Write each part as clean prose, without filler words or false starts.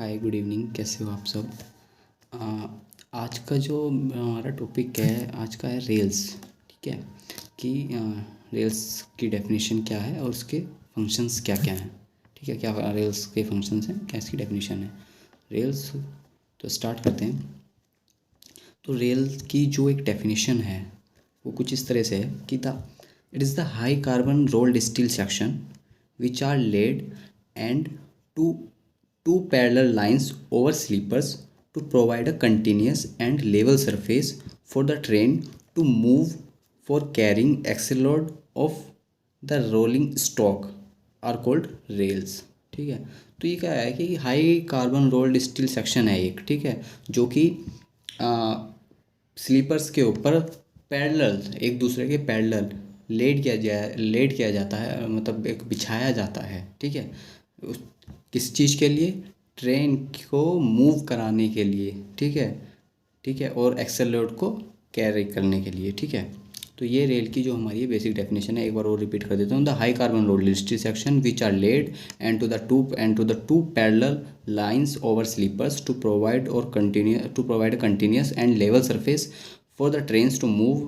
Hi good evening, कैसे हो आप सब। आ, आज का जो हमारा टॉपिक है आज का है रेल्स। ठीक है कि रेल्स की डेफिनेशन क्या है और उसके फंक्शंस क्या क्या हैं। ठीक है, क्या रेल्स के फंक्शंस हैं, क्या इसकी डेफिनेशन है रेल्स। तो स्टार्ट करते हैं। तो रेल की जो एक डेफिनेशन है वो कुछ इस तरह से है कि the it is the high carbon rolled steel section which are laid and two two parallel lines over sleepers to provide a continuous and level surface for the train to move for carrying axle load of the rolling stock are called rails। ठीक है, तो ये क्या है कि high carbon rolled steel section है एक, ठीक है, जो कि स्लीपर्स के ऊपर पैरेलल, एक दूसरे के पैरेलल लेट किया जाता है, मतलब एक बिछाया जाता है। ठीक है, किस चीज़ के लिए? ट्रेन को मूव कराने के लिए। ठीक है, ठीक है, और एक्सेल लोड को कैरी करने के लिए। ठीक है, तो ये रेल की जो हमारी बेसिक डेफिनेशन है, एक बार और रिपीट कर देता हूँ। The high carbon rolled steel section which are laid to the two parallel lines over sleepers to provide a continuous and level surface for the trains to move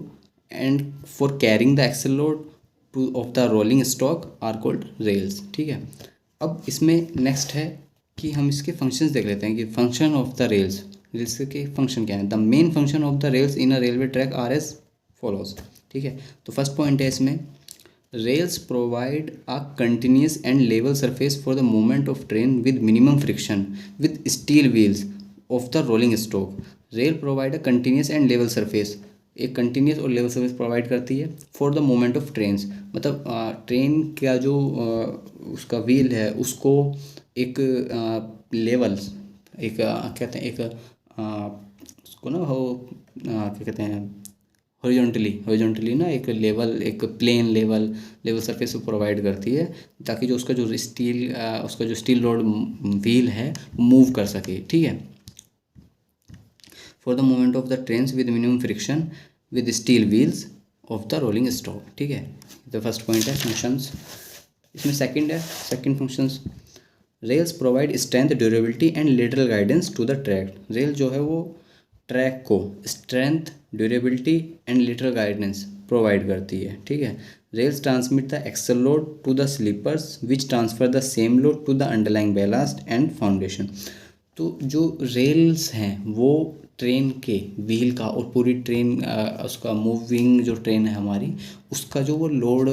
and for carrying the axle load of the rolling stock are called rails। ठीक है, अब इसमें next है कि हम इसके functions देख लेते हैं कि फंक्शन ऑफ द रेल्स के फंक्शन क्या है। The main function of the rails in a railway track are as follows. ठीक है, तो फर्स्ट पॉइंट है इसमें, rails provide a continuous and level surface for the movement of train with minimum friction with steel wheels of the rolling stock। Rail provide a continuous and level surface, एक continuous और level surface provide करती है for the movement of trains. मतलब train का जो उसका wheel है उसको एक लेवल, एक कहते हैं एक उसको ना हो क्या कहते हैं, हॉरिजॉन्टली ना एक लेवल, एक प्लेन लेवल सरफेस प्रोवाइड करती है, ताकि जो उसका जो स्टील रोड व्हील है मूव कर सके। ठीक है, for the movement of the trains with minimum friction with steel wheels of the rolling stock. ठीक है, द फर्स्ट पॉइंट है फंक्शंस। इसमें second functions, rails provide strength, durability and lateral guidance to the track. Rail जो है वो track को strength, durability and lateral guidance provide करती है। ठीक है, rails transmit the axle load to the sleepers which transfer the same load to the underlying ballast and foundation. तो जो रेल्स हैं वो ट्रेन के व्हील का और पूरी ट्रेन उसका मूविंग जो ट्रेन है हमारी, उसका जो वो लोड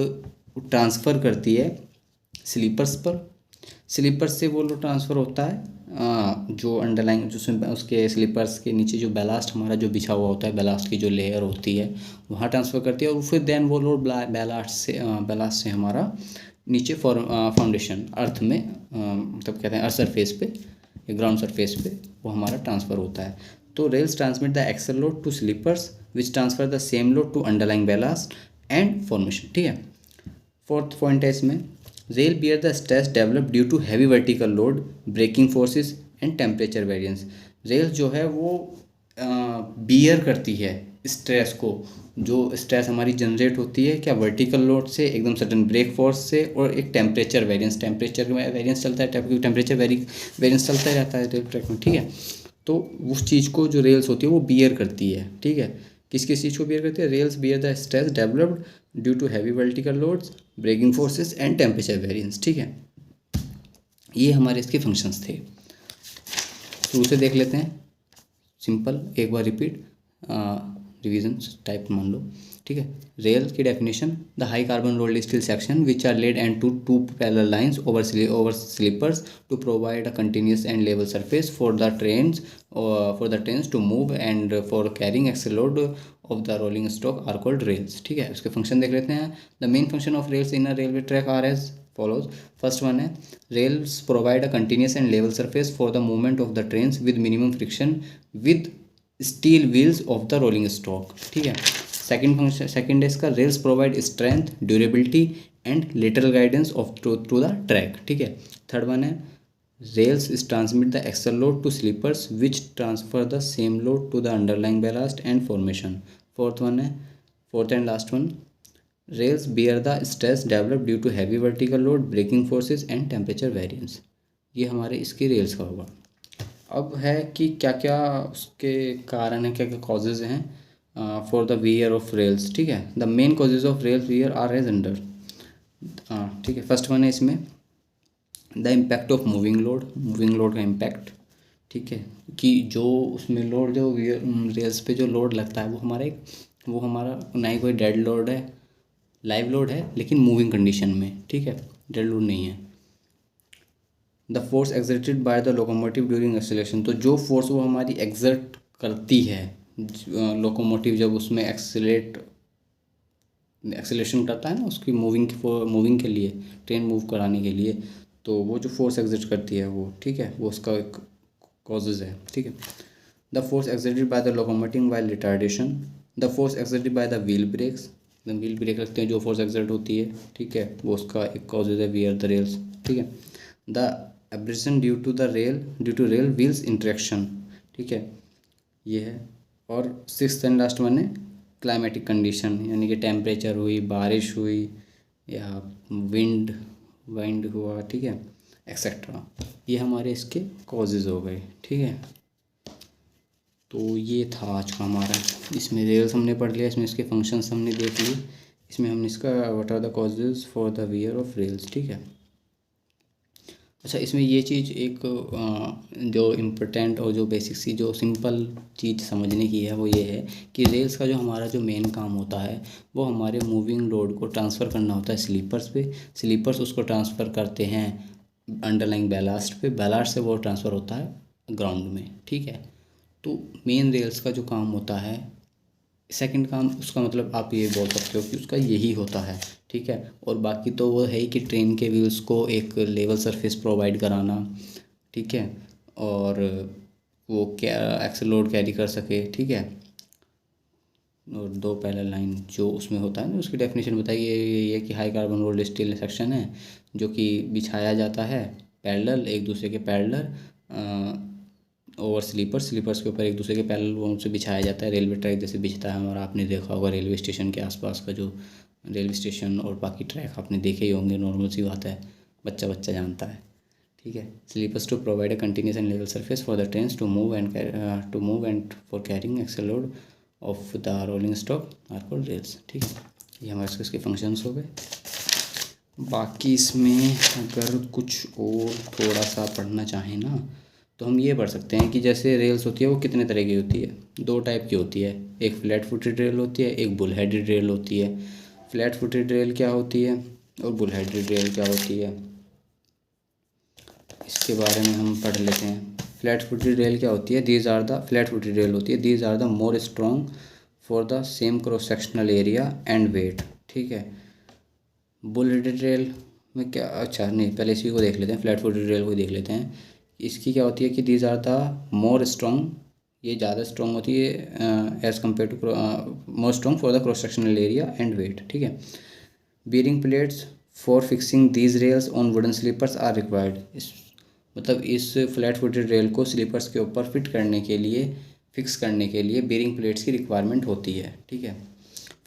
ट्रांसफ़र करती है स्लीपर्स पर। स्लीपर्स से वो लोड ट्रांसफ़र होता है जो अंडरलाइन जो उसके स्लीपर्स के नीचे जो बैलास्ट हमारा जो बिछा हुआ होता है, बैलास्ट की जो लेयर होती है वहाँ ट्रांसफ़र करती है, और फिर देन वो लोड बैलास्ट से हमारा नीचे फाउंडेशन अर्थ में मतलब कहते हैं अर्थ सरफेस पे या ग्राउंड सरफेस पे वो हमारा ट्रांसफ़र होता है। तो rails transmit the axle load to sleepers which transfer the same load to underlying ballast and formation. ठीक है, फोर्थ पॉइंट है इसमें, rail bear the stress develop due to heavy vertical load, braking forces and temperature variance. Rail जो है वो beer करती है stress को, जो स्ट्रेस हमारी जनरेट होती है क्या, वर्टिकल लोड से, एकदम सडन ब्रेक फोर्स से, और एक टेम्परेचर वेरिएंस चलता है, टेम्परेचर वेरिएंस चलता ही रहता है रेल ट्रैक में। ठीक है, तो उस चीज़ को जो रेल्स होती है वो बियर करती है। ठीक है, किस किस चीज़ को बियर करती है? Rails bear the stress developed due to heavy vertical loads, braking forces and temperature variance. ठीक है, ये हमारे इसके फंक्शंस थे। शुरू से देख लेते हैं, सिंपल, एक बार रिपीट रिवीजन टाइप मान लो। ठीक है, रेल की definition, the high carbon rolled steel section which are laid and two parallel lines over sleepers to provide a continuous and level surface for the trains to move and for carrying axle load of the rolling stock are called rails. ठीक है, उसके function देख लेते हैं। The main function of rails in a railway track are as follows। First one है, rails provide a continuous and level surface for the movement of the trains with minimum friction with steel wheels of the rolling stock. ठीक है, second है इसका, rails provide strength, durability and lateral guidance of to the track. ठीक है, third one है, rails transmit the axle load to sleepers which transfer the same load to the underlying ballast and formation. Fourth and last one, rails bear the stress develop due to heavy vertical load, braking forces and temperature variance. ये हमारे इसके rails का होगा। अब है कि क्या क्या उसके कारण है, क्या क्या कॉजेज़ हैं for the wear of rails. ठीक है, the main causes of rails wear are as under. हाँ ठीक है, फर्स्ट वन है इसमें the impact of moving load का इम्पैक्ट। ठीक है, कि जो उसमें लोड जो रेल्स पे जो लोड लगता है वो हमारा ना ही कोई डेड लोड है, लाइव लोड है, लेकिन मूविंग कंडीशन में। ठीक है, डेड लोड नहीं है। The force exerted by the locomotive during acceleration, तो जो फोर्स वो हमारी एक्सर्ट करती है लोकोमोटिव जब उसमें एक्सेलेरेशन करता है ना, उसकी मूविंग के लिए, ट्रेन मूव कराने के लिए, तो वो जो फोर्स एग्जिस्ट करती है वो, ठीक है, वो उसका एक कॉजेज़ है। ठीक है, the force exerted by the locomotive while retardation, the force exerted by the wheel brakes, the wheel brake रखते हैं जो फोर्स एक्सर्ट होती है, ठीक है, वो उसका एक कॉजेज़ है वियर द रेल्स। ठीक है, the abrasion due to rail wheels interaction. ठीक है, ये है। और सिक्स्थ एंड लास्ट वन है क्लाइमेटिक कंडीशन, यानी कि टेम्परेचर हुई, बारिश हुई, या विंड वाइंड हुआ, ठीक है, एक्सेट्रा, ये हमारे इसके कॉजेज़ हो गए। ठीक है, तो ये था आज का हमारा, इसमें रेल्स हमने पढ़ लिया, इसमें इसके फंक्शंस हमने देख लिए, इसमें हमने इसका what are the causes for the wear of rails. ठीक है, अच्छा, इसमें ये चीज़ एक जो इम्पोर्टेंट और जो बेसिक सी जो सिंपल चीज़ समझने की है वो ये है कि रेल्स का जो हमारा जो मेन काम होता है वो हमारे मूविंग लोड को ट्रांसफ़र करना होता है स्लीपर्स पे। स्लीपर्स उसको ट्रांसफ़र करते हैं अंडरलाइंग बैलास्ट पे, बैलास्ट से वो ट्रांसफ़र होता है ग्राउंड में। ठीक है, तो मेन रेल्स का जो काम होता है, सेकंड काम उसका मतलब आप ये बोल सकते हो कि उसका यही होता है। ठीक है, और बाकी तो वो है ही कि ट्रेन के व्हील्स को एक लेवल सरफेस प्रोवाइड कराना। ठीक है, और वो क्या एक्सल लोड कैरी कर सके। ठीक है, और दो पैरेलल लाइन जो उसमें होता है ना, उसकी डेफिनेशन बताइए, ये है कि high carbon rolled steel section है जो कि बिछाया जाता है पैरेलल, एक दूसरे के पैरेलल और स्लीपर्स के ऊपर एक दूसरे के पैरेलल वो उनसे बिछाया जाता है, रेलवे ट्रैक जैसे बिछता है हमारा। आपने देखा होगा रेलवे स्टेशन के आसपास का जो रेलवे स्टेशन और बाकी ट्रैक आपने देखे ही होंगे, नॉर्मल सी बात है, बच्चा बच्चा जानता है। ठीक है, sleepers to provide a continuous and level surface for the trains to move and for carrying axle load of the rolling stock are called rails. ठीक है, ये हमारे इसके फंक्शंस हो गए। बाकी इसमें अगर कुछ और थोड़ा सा पढ़ना चाहें ना, तो हम ये पढ़ सकते हैं कि जैसे रेल्स होती है वो कितने तरह की होती है, दो टाइप की होती है, एक फ्लैट फुटेड रेल होती है, एक बुल हेडेड रेल होती है। फ्लैट फुटेड रेल क्या होती है और बुल हेडेड रेल क्या होती है, इसके बारे में हम पढ़ लेते हैं। फ्लैट फुटेड रेल क्या होती है, these are the flat footed rail होती है, these are the more strong for the same cross sectional area and weight. ठीक है, बुल हेडेड रेल में क्या, अच्छा नहीं, पहले इसी को देख लेते हैं, फ्लैट फुटेड रेल को देख लेते हैं। इसकी क्या होती है कि these are the more strong, ये ज़्यादा स्ट्रॉन्ग होती है as compare to more strong for the cross sectional area and weight. ठीक है, bearing plates for fixing these rails on wooden sleepers are required. इस मतलब इस फ्लैट फुटेड रेल को स्लीपर्स के ऊपर फिट करने के लिए, फिक्स करने के लिए बीयरिंग प्लेट्स की रिक्वायरमेंट होती है। ठीक है,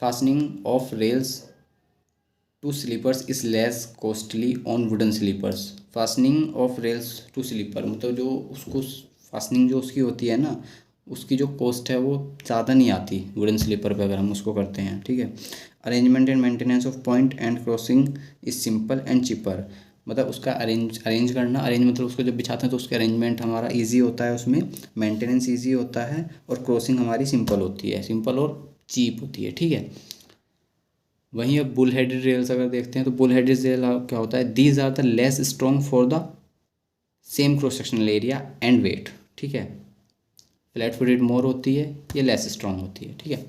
fastening of rails to sleepers is less costly on wooden sleepers. Fastening of rails to sleeper मतलब जो उसको फास्टनिंग जो उसकी होती है ना, उसकी जो कॉस्ट है वो ज़्यादा नहीं आती वुडन स्लीपर पे अगर हम उसको करते हैं। ठीक है, arrangement and maintenance of point and crossing is simple and cheaper. मतलब उसका अरेंज करना, अरेंज मतलब उसको जब बिछाते हैं तो उसका अरेंजमेंट हमारा इजी होता है, उसमें मेंटेनेंस इजी होता है, और क्रॉसिंग हमारी सिंपल होती है, सिंपल और चीप होती है। ठीक है, वहीं अब बुल हेडेड रेल्स अगर देखते हैं तो बुल हेडेड रेल क्या होता है, these are the less strong for the same cross sectional area and weight. ठीक है, फ्लैट फुटेड मोर होती है, ये लेस स्ट्रॉन्ग होती है। ठीक है,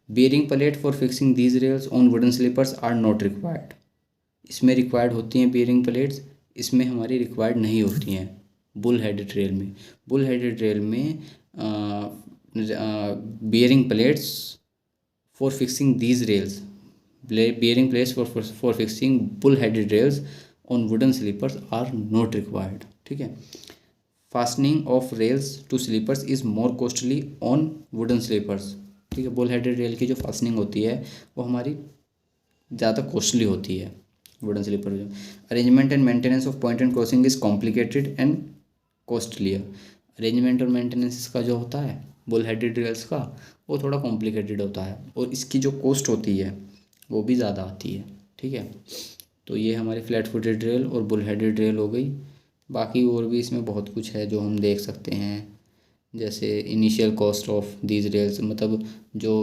bearing plate for fixing these rails on wooden sleepers are not required. इसमें रिक्वायर्ड होती हैं बेयरिंग प्लेट्स, इसमें हमारी रिक्वायर्ड नहीं होती हैं बुल हेडेड रेल में। बुल हेडेड रेल में bearing plates for fixing these rails, bearing plates for fixing bull headed rails on wooden sleepers are not required। ठीक है, fastening of rails to sleepers is more costly on wooden sleepers। ठीक है, bull headed rail की जो fastening होती है वो हमारी ज़्यादा कॉस्टली होती है वुडन स्लीपर में। Arrangement and maintenance of point and crossing is complicated and costlier. Arrangement और मेंटेनेंस इसका जो होता है बुल हेडेड रेल्स का, वो थोड़ा कॉम्प्लिकेटेड होता है और इसकी जो कॉस्ट होती है वो भी ज़्यादा आती है, ठीक है। तो ये हमारी फ्लैट फुटेड रेल और बुल हेडेड रेल हो गई। बाकी और भी इसमें बहुत कुछ है जो हम देख सकते हैं, जैसे initial cost of these rails, मतलब जो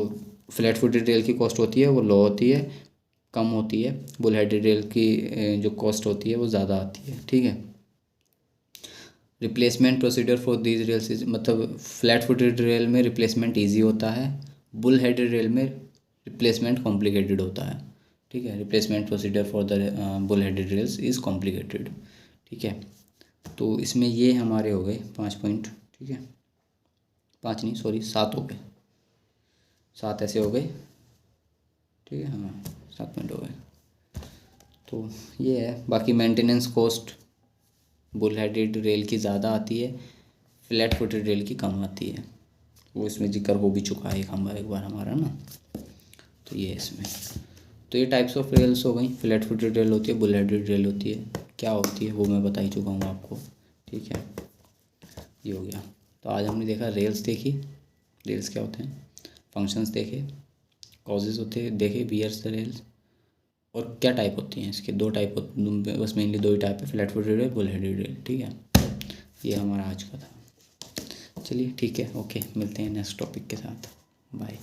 फ्लैट फुटेड रेल की कॉस्ट होती है वो लो होती है, कम होती है। बुल हेडेड रेल की जो कॉस्ट होती है वो ज़्यादा आती है, ठीक है। Replacement procedure for these rails is, मतलब फ्लैट फुटेड रेल में रिप्लेसमेंट ईजी होता है, बुल हेडेड रेल में रिप्लेसमेंट कॉम्प्लिकेटेड होता है, ठीक है। Replacement procedure for the bull headed rails is complicated, ठीक है। तो इसमें ये हमारे हो गए 5 पॉइंट, ठीक है। 5 नहीं, सॉरी 7 हो गए, 7 ऐसे हो गए, ठीक है। हाँ 7 पॉइंट हो गए। तो ये है, बाकी maintenance cost bull headed rail की ज़्यादा आती है, फ्लैट फुटेड रेल की कम आती है, वो इसमें जिक्र हो भी चुका है एक बार हमारा ना। तो ये इसमें, तो ये टाइप्स ऑफ रेल्स हो गई, फ्लैट फुटेड रेल होती है, बुल हेडेड रेल होती है, क्या होती है वो मैं बता ही चुका हूँ आपको, ठीक है। ये हो गया। तो आज हमने देखा रेल्स देखी, रेल्स क्या होते हैं, फंक्शंस देखे, कॉजेज़ होते हैं देखे, बियर्स द रेल्स, और क्या टाइप होती हैं इसके, 2 टाइप बस मेनली 2 ही टाइप है, flat footed rail, bull headed rail, ठीक है। ये हमारा आज का था। चलिए ठीक है, ओके, मिलते हैं नेक्स्ट टॉपिक के साथ, बाय।